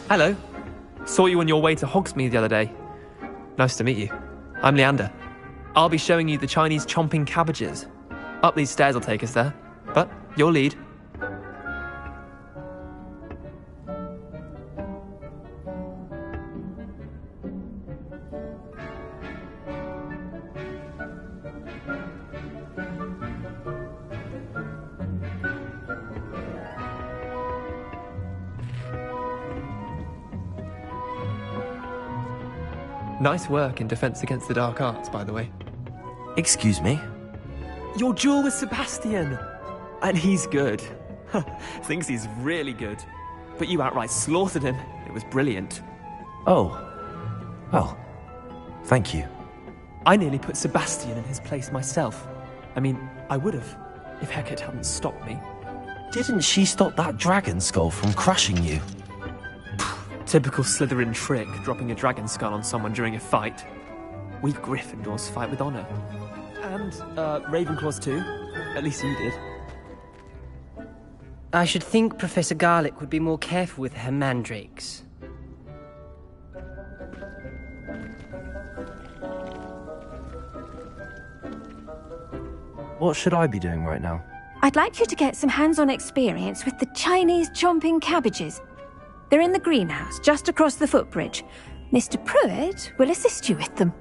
Hello. Saw you on your way to Hogsmeade the other day. Nice to meet you. I'm Leander. I'll be showing you the Chinese chomping cabbages. Up these stairs will take us there, but you'll lead. Nice work in Defense Against the Dark Arts, by the way. Excuse me? Your duel with Sebastian! And he's good. Thinks he's really good. But you outright slaughtered him. It was brilliant. Oh. Well, thank you. I nearly put Sebastian in his place myself. I mean, I would have, if Hecate hadn't stopped me. Didn't she stop that dragon skull from crushing you? Typical Slytherin trick, dropping a dragon skull on someone during a fight. We Gryffindors fight with honor. And, Ravenclaws too. At least you did. I should think Professor Garlick would be more careful with her mandrakes. What should I be doing right now? I'd like you to get some hands-on experience with the Chinese chomping cabbages. They're in the greenhouse, just across the footbridge. Mr. Pruitt will assist you with them.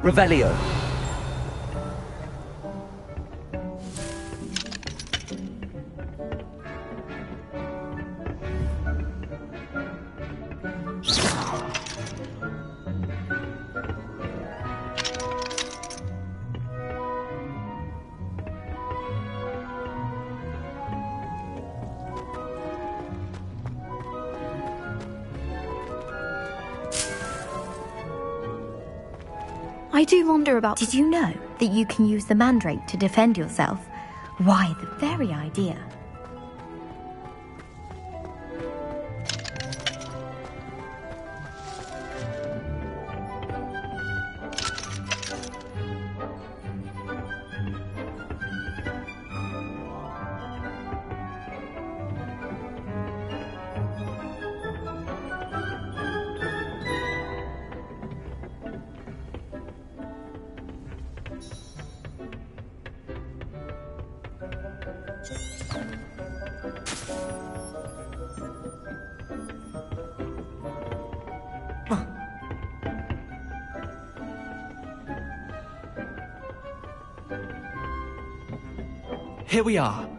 Revelio. I do wonder about... Did you know that you can use the mandrake to defend yourself? Why, the very idea. Here we are,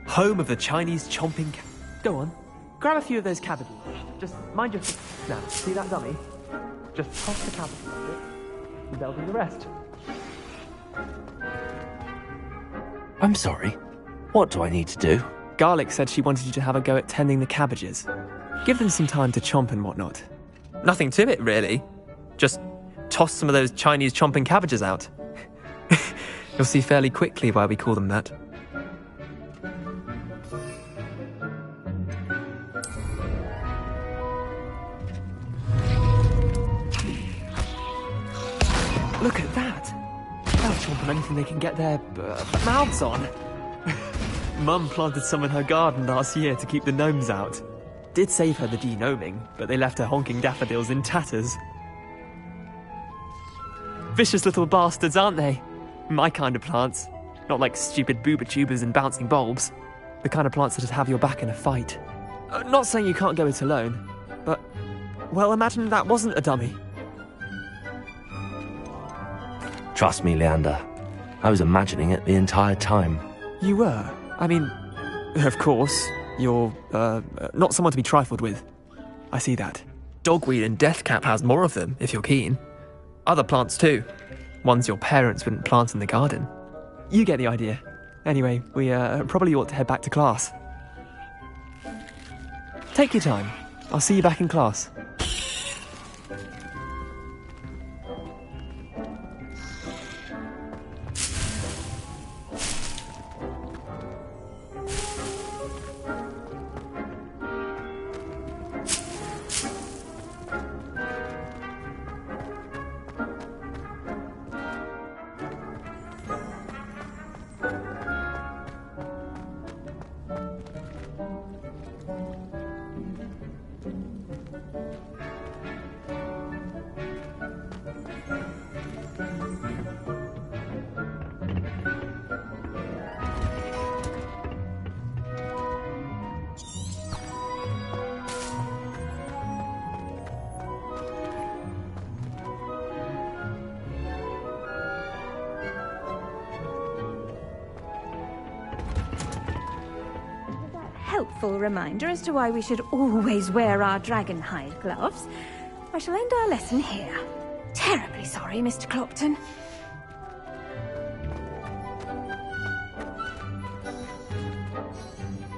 home of the Chinese chomping Go on, grab a few of those cabbages. Just mind your... Now, see that dummy? Just toss the cabbage at it, and they'll do the rest. I'm sorry. What do I need to do? Garlic said she wanted you to have a go at tending the cabbages. Give them some time to chomp and whatnot. Nothing to it, really. Just toss some of those Chinese chomping cabbages out. You'll see fairly quickly why we call them that. Look at that! They'll chomp on anything they can get their mouths on. Mum planted some in her garden last year to keep the gnomes out. Did save her the de-gnoming, but they left her honking daffodils in tatters. Vicious little bastards, aren't they? My kind of plants. Not like stupid booba tubers and bouncing bulbs. The kind of plants that'd have your back in a fight. Not saying you can't go it alone, but... well, imagine that wasn't a dummy. Trust me, Leander. I was imagining it the entire time. You were? I mean, of course, you're, not someone to be trifled with. I see that. Dogweed and deathcap has more of them, if you're keen. Other plants too. Ones your parents wouldn't plant in the garden. You get the idea. Anyway, we, probably ought to head back to class. Take your time. I'll see you back in class. helpful reminder as to why we should always wear our dragon hide gloves, I shall end our lesson here. Terribly sorry, Mr. Clopton.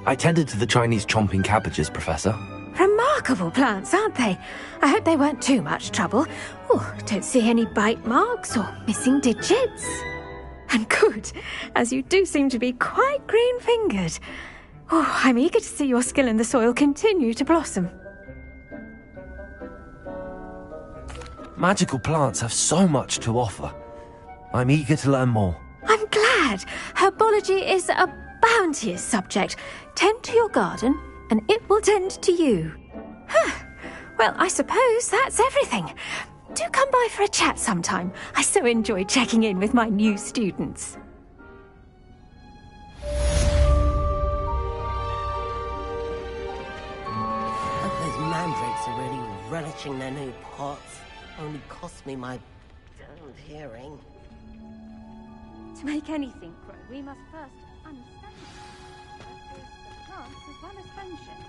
I tended to the Chinese chomping cabbages, Professor. Remarkable plants, aren't they? I hope they weren't too much trouble. Oh, don't see any bite marks or missing digits. And good, as you do seem to be quite green-fingered. Oh, I'm eager to see your skill in the soil continue to blossom. Magical plants have so much to offer. I'm eager to learn more. I'm glad. Herbology is a bounteous subject. Tend to your garden, and it will tend to you. Well, I suppose that's everything. Do come by for a chat sometime. I so enjoy checking in with my new students. Those mandrakes are really relishing their new pots. Only cost me my damned hearing. To make anything grow, we must first understand the plants as well as friendships.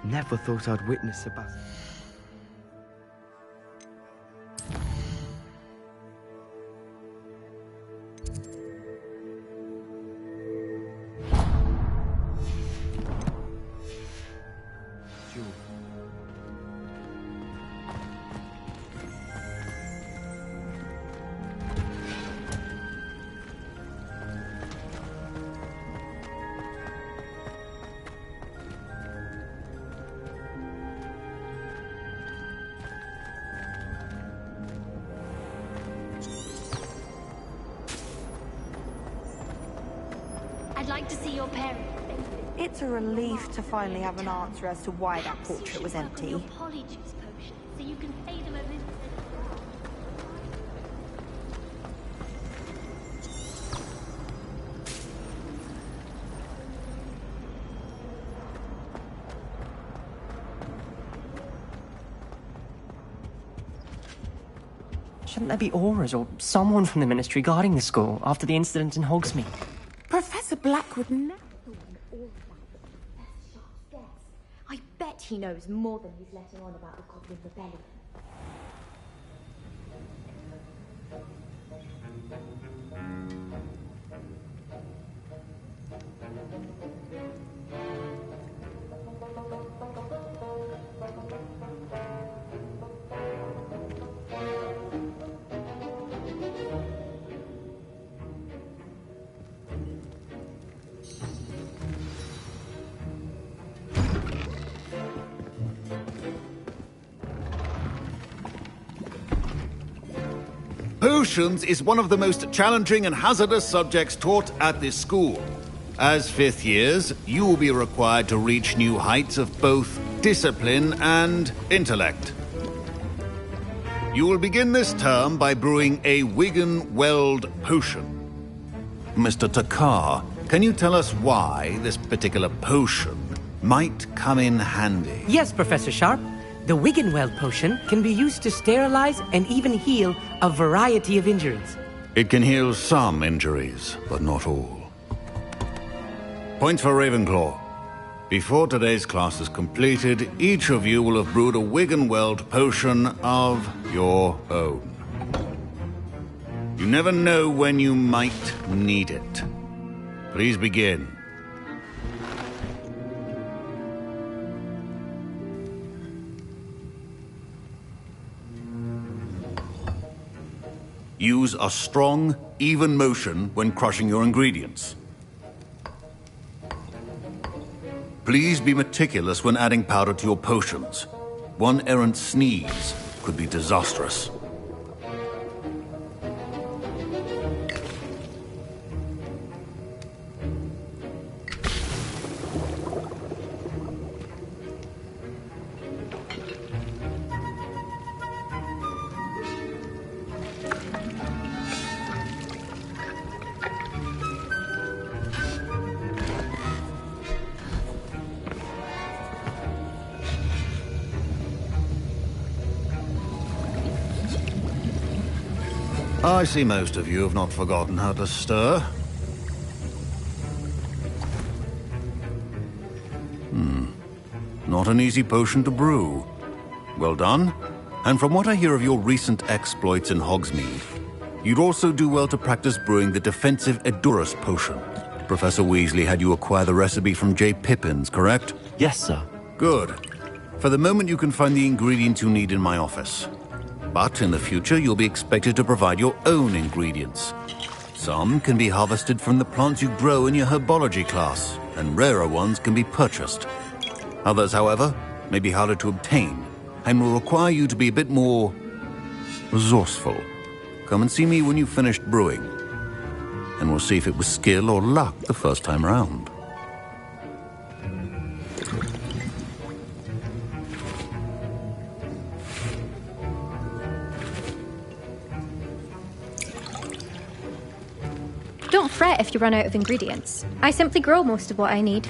Never thought I'd witness a battle. I'd like to see your parents. It's a relief to finally have an answer as to why that portrait was empty. Your polyjuice potion, so you can pay them a visit. shouldn't there be auras or someone from the Ministry guarding the school after the incident in Hogsmeade? Professor Black would never. I bet he knows more than he's letting on about the Goblin Rebellion. Potions is one of the most challenging and hazardous subjects taught at this school. As fifth years, you will be required to reach new heights of both discipline and intellect. You will begin this term by brewing a Wigan-Weld potion. Mr. Takar, can you tell us why this particular potion might come in handy? Yes, Professor Sharp. The Wigan-Weld potion can be used to sterilize and even heal a variety of injuries. It can heal some injuries, but not all. Points for Ravenclaw. Before today's class is completed, each of you will have brewed a Wigan-Weld potion of your own. You never know when you might need it. Please begin. Use a strong, even motion when crushing your ingredients. Please be meticulous when adding powder to your potions. One errant sneeze could be disastrous. I see most of you have not forgotten how to stir. Not an easy potion to brew. Well done. And from what I hear of your recent exploits in Hogsmeade, you'd also do well to practice brewing the defensive Edurus potion. Professor Weasley had you acquire the recipe from J. Pippins, correct? Yes, sir. Good. For the moment, you can find the ingredients you need in my office. But in the future, you'll be expected to provide your own ingredients. Some can be harvested from the plants you grow in your herbology class, and rarer ones can be purchased. Others, however, may be harder to obtain, and will require you to be a bit more resourceful. Come and see me when you've finished brewing, and we'll see if it was skill or luck the first time round. Don't fret if you run out of ingredients. I simply grow most of what I need.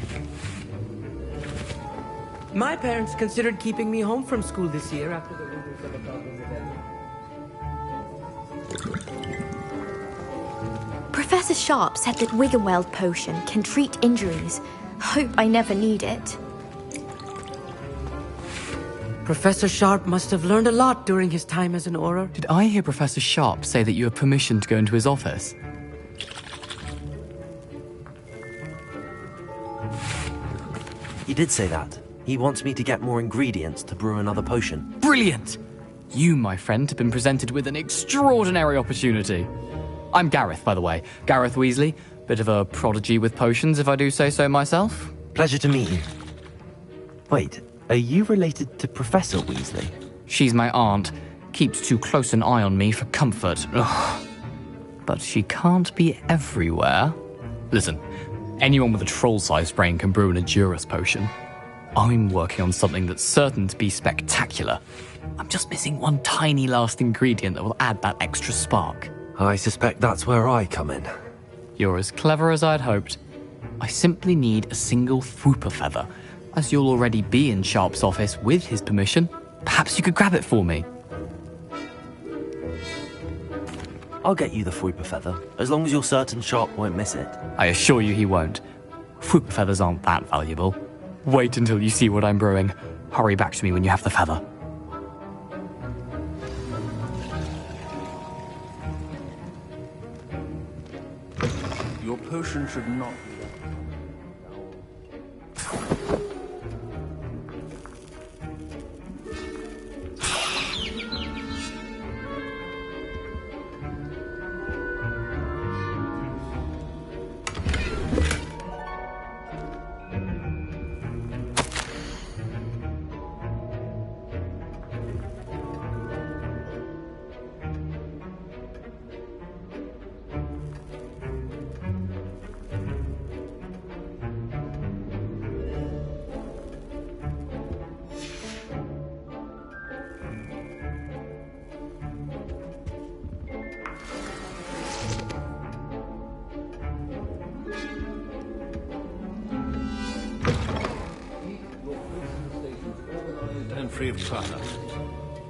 My parents considered keeping me home from school this year after the rumors of the Goblin Rebellion. Professor Sharp said that Wigan-Weld potion can treat injuries. Hope I never need it. Professor Sharp must have learned a lot during his time as an Auror. Did I hear Professor Sharp say that you have permission to go into his office? He did say that. He wants me to get more ingredients to brew another potion. Brilliant! You, my friend, have been presented with an extraordinary opportunity. I'm Gareth, by the way. Gareth Weasley. Bit of a prodigy with potions, if I do say so myself. Pleasure to meet you. Wait, are you related to Professor Weasley? She's my aunt. Keeps too close an eye on me for comfort. Ugh. But she can't be everywhere. Listen, anyone with a troll-sized brain can brew an Edurus potion. I'm working on something that's certain to be spectacular. I'm just missing one tiny last ingredient that will add that extra spark. I suspect that's where I come in. You're as clever as I'd hoped. I simply need a single Fwooper feather. As you'll already be in Sharp's office with his permission, perhaps you could grab it for me. I'll get you the Fruiper Feather, as long as you're certain Sharp won't miss it. I assure you he won't. Fruit feathers aren't that valuable. Wait until you see what I'm brewing. Hurry back to me when you have the feather. Your potion should not... Free of clutter.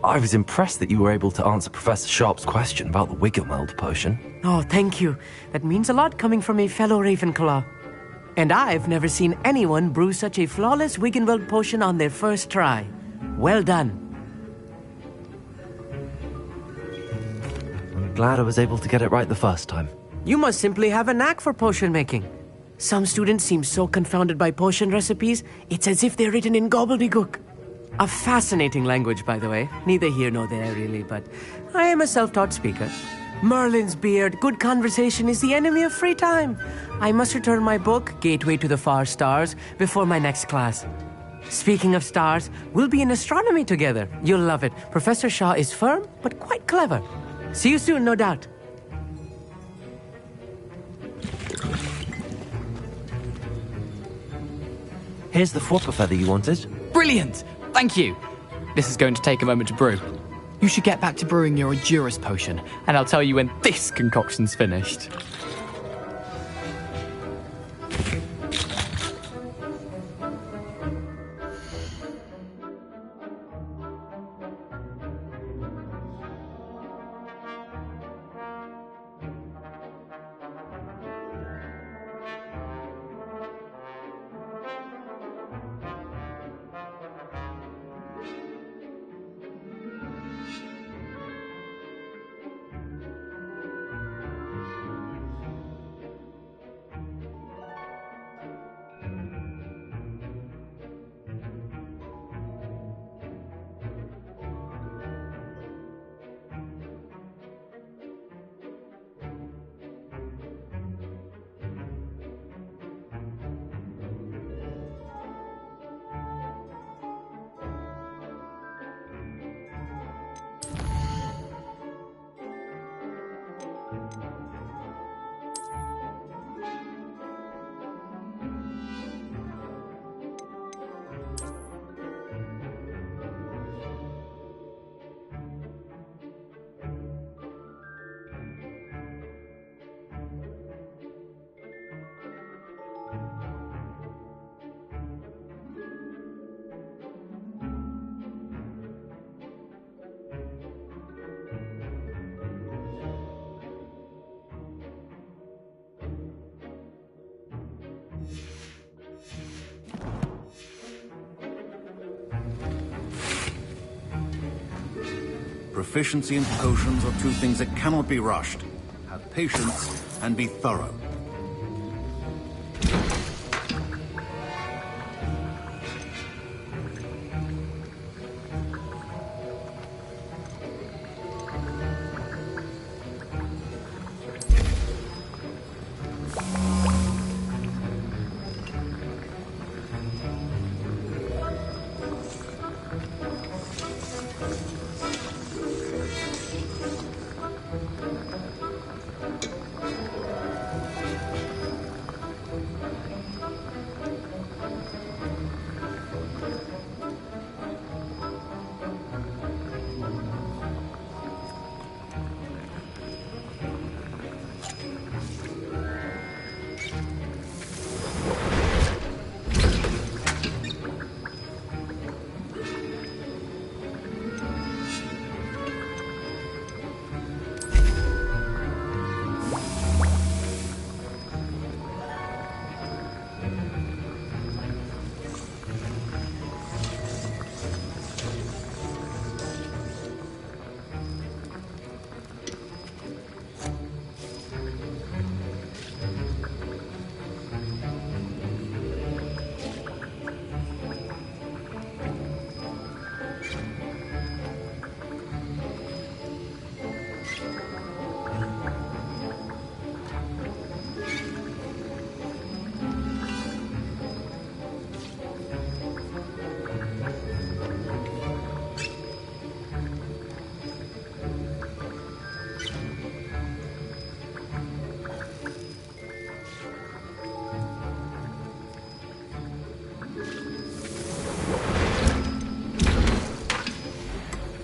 I was impressed that you were able to answer Professor Sharp's question about the Wiggenweld potion. Oh, thank you. That means a lot coming from a fellow Ravenclaw. And I've never seen anyone brew such a flawless Wiggenweld potion on their first try. Well done. I'm glad I was able to get it right the first time. You must simply have a knack for potion making. Some students seem so confounded by potion recipes, it's as if they're written in gobbledygook. A fascinating language, by the way. Neither here nor there, really, but I am a self-taught speaker. Merlin's beard, good conversation is the enemy of free time. I must return my book, Gateway to the Far Stars, before my next class. Speaking of stars, we'll be in astronomy together. You'll love it. Professor Shaw is firm, but quite clever. See you soon, no doubt. Here's the Fruiper Feather you wanted. Brilliant! Thank you! This is going to take a moment to brew. You should get back to brewing your Edurus potion, and I'll tell you when this concoction's finished. Proficiency in potions are two things that cannot be rushed. Have patience and be thorough.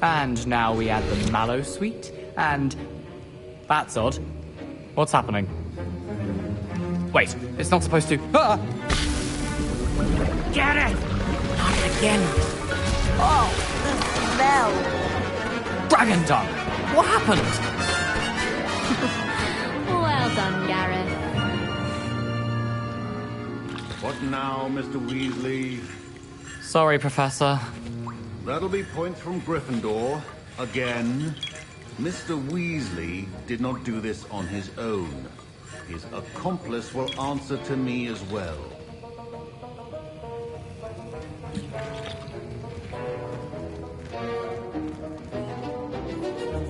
And now we add the mallow sweet, and... That's odd. What's happening? Wait, it's not supposed to... Ah! Get it! Not again. Oh, the smell. Dragon tongue! What happened? Well done, Gareth. What now, Mr. Weasley? Sorry, Professor. That'll be points from Gryffindor. Again. Mr. Weasley did not do this on his own. His accomplice will answer to me as well.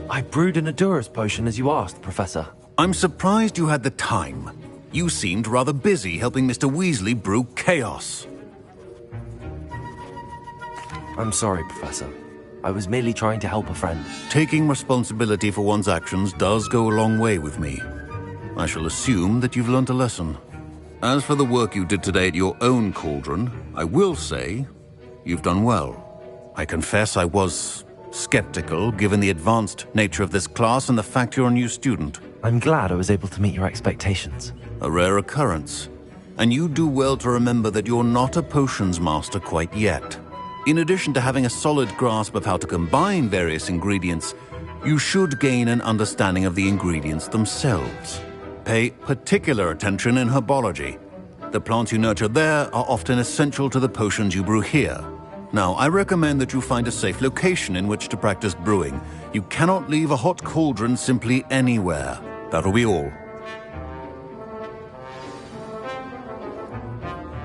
I brewed an Adurus potion as you asked, Professor. I'm surprised you had the time. You seemed rather busy helping Mr. Weasley brew chaos. I'm sorry, Professor. I was merely trying to help a friend. Taking responsibility for one's actions does go a long way with me. I shall assume that you've learnt a lesson. As for the work you did today at your own cauldron, I will say you've done well. I confess I was skeptical, given the advanced nature of this class and the fact you're a new student. I'm glad I was able to meet your expectations. A rare occurrence. And you do well to remember that you're not a potions master quite yet. In addition to having a solid grasp of how to combine various ingredients, you should gain an understanding of the ingredients themselves. Pay particular attention in herbology. The plants you nurture there are often essential to the potions you brew here. Now, I recommend that you find a safe location in which to practice brewing. You cannot leave a hot cauldron simply anywhere. That'll be all.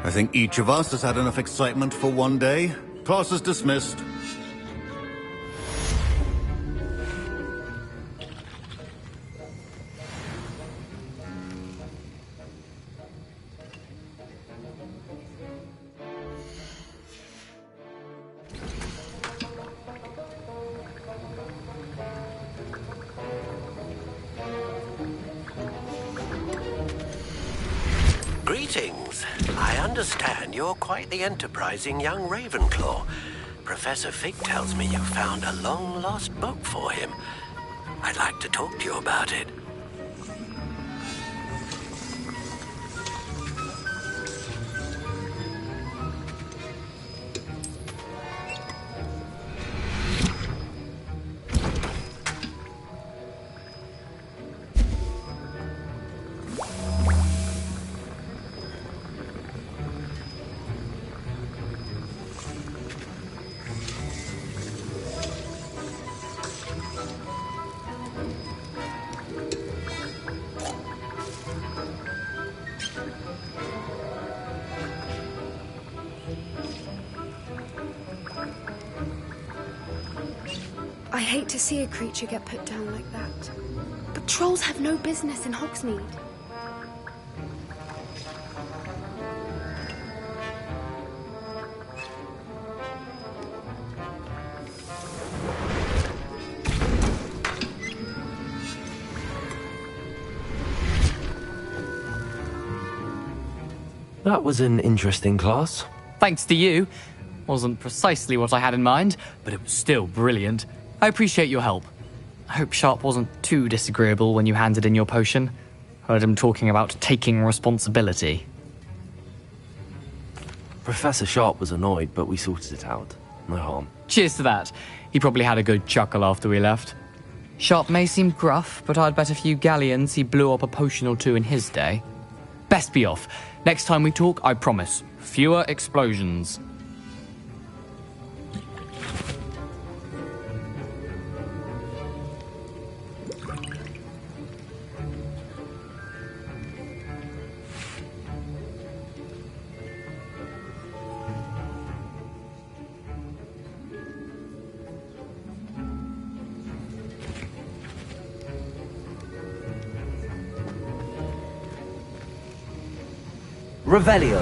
I think each of us has had enough excitement for one day. Class is dismissed. Greetings. I understand you're quite the enterprising young Ravenclaw. Professor Fig tells me you found a long-lost book for him. I'd like to talk to you about it. I hate to see a creature get put down like that. But trolls have no business in Hogsmeade. That was an interesting class. Thanks to you. Wasn't precisely what I had in mind, but it was still brilliant. I appreciate your help. I hope Sharp wasn't too disagreeable when you handed in your potion. Heard him talking about taking responsibility. Professor Sharp was annoyed, but we sorted it out. No harm. Cheers to that. He probably had a good chuckle after we left. Sharp may seem gruff, but I'd bet a few galleons he blew up a potion or two in his day. Best be off. Next time we talk, I promise, fewer explosions. Revelio.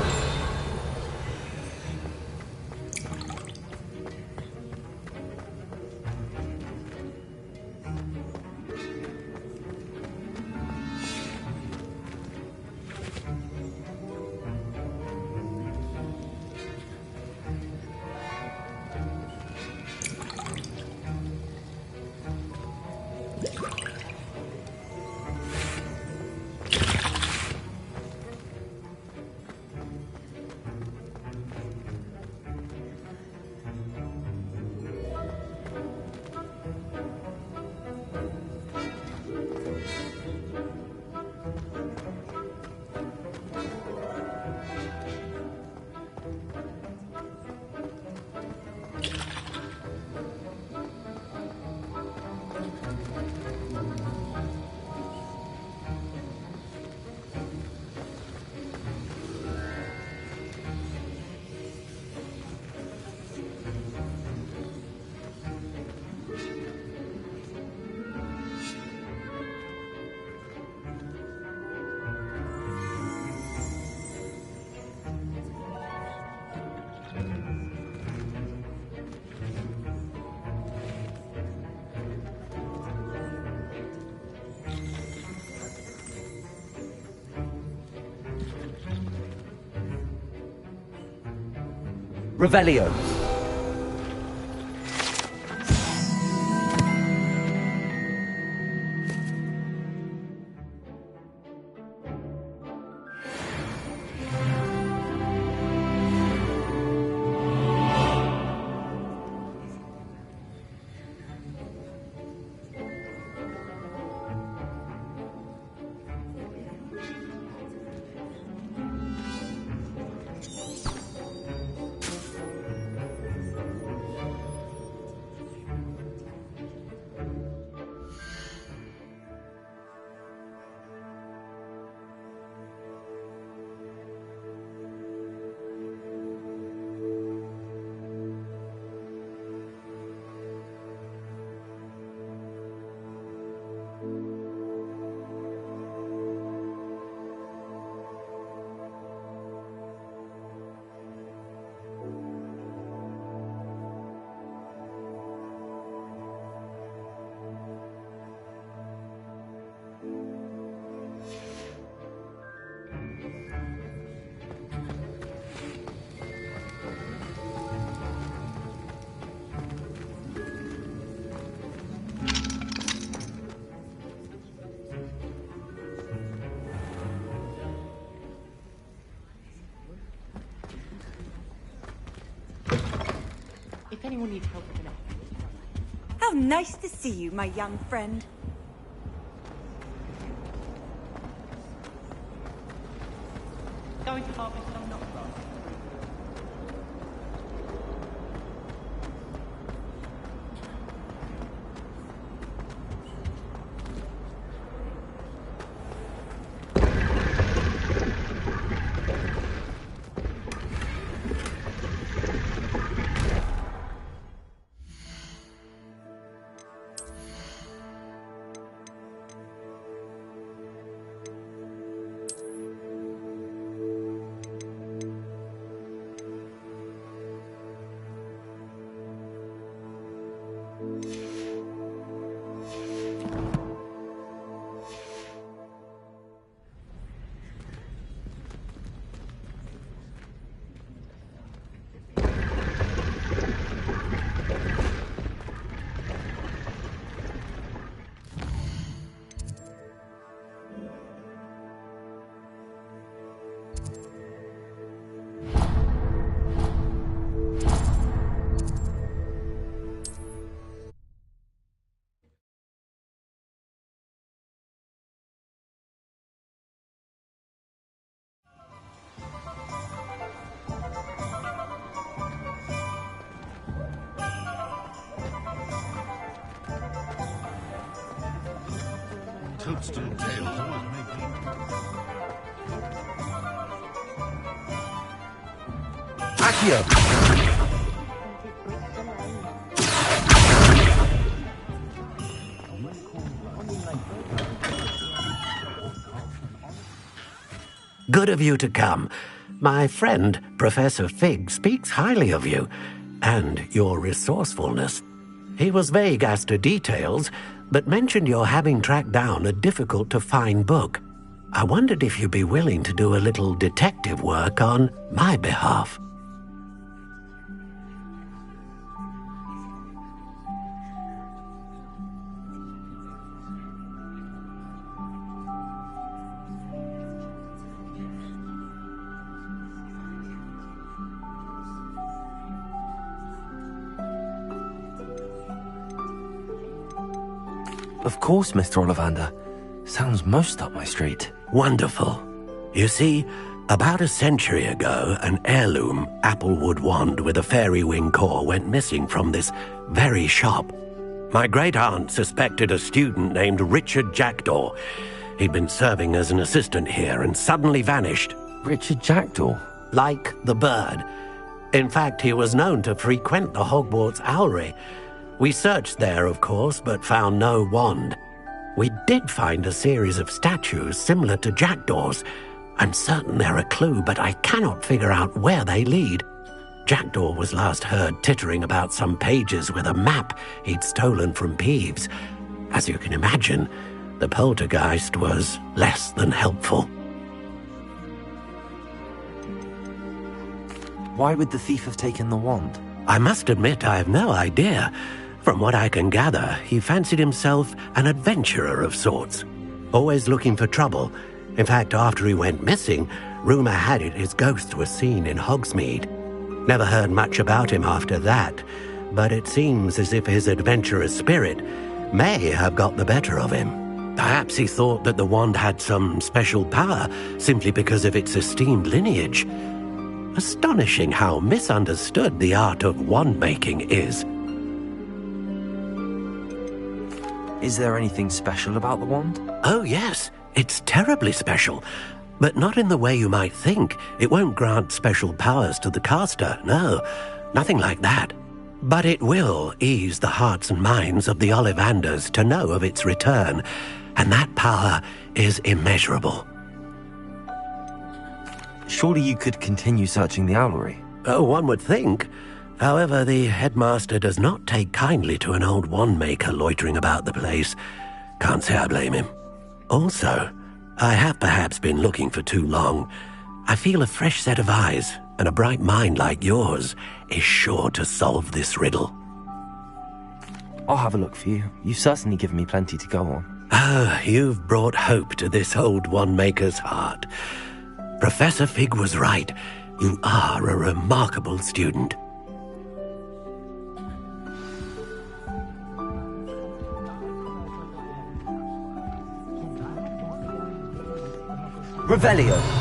Revelio. If anyone needs help with an How nice to see you, my young friend. going to harvest some nut grass. Toadstool tales always make me... Accio! Good of you to come. My friend, Professor Fig, speaks highly of you, and your resourcefulness. He was vague as to details, but mentioned your having tracked down a difficult-to-find book. I wondered if you'd be willing to do a little detective work on my behalf. Of course, Mr. Ollivander. Sounds most up my street. Wonderful. You see, about a century ago, an heirloom applewood wand with a fairy wing core went missing from this very shop. My great-aunt suspected a student named Richard Jackdaw. He'd been serving as an assistant here and suddenly vanished. Richard Jackdaw? Like the bird. In fact, he was known to frequent the Hogwarts Owlery. We searched there, of course, but found no wand. We did find a series of statues similar to Jackdaw's. I'm certain they're a clue, but I cannot figure out where they lead. Jackdaw was last heard tittering about some pages with a map he'd stolen from Peeves. As you can imagine, the poltergeist was less than helpful. Why would the thief have taken the wand? I must admit I have no idea. From what I can gather, he fancied himself an adventurer of sorts. Always looking for trouble. In fact, after he went missing, rumour had it his ghost was seen in Hogsmeade. Never heard much about him after that, but it seems as if his adventurous spirit may have got the better of him. Perhaps he thought that the wand had some special power simply because of its esteemed lineage. Astonishing how misunderstood the art of wand-making is. Is there anything special about the wand? Oh yes, it's terribly special. But not in the way you might think. It won't grant special powers to the caster, no. Nothing like that. But it will ease the hearts and minds of the Ollivanders to know of its return, and that power is immeasurable. Surely you could continue searching the owlery. Oh, one would think. However, the headmaster does not take kindly to an old wand-maker loitering about the place. Can't say I blame him. Also, I have perhaps been looking for too long. I feel a fresh set of eyes, and a bright mind like yours is sure to solve this riddle. I'll have a look for you. You've certainly given me plenty to go on. Ah, you've brought hope to this old wand-maker's heart. Professor Fig was right. You are a remarkable student. Revelio!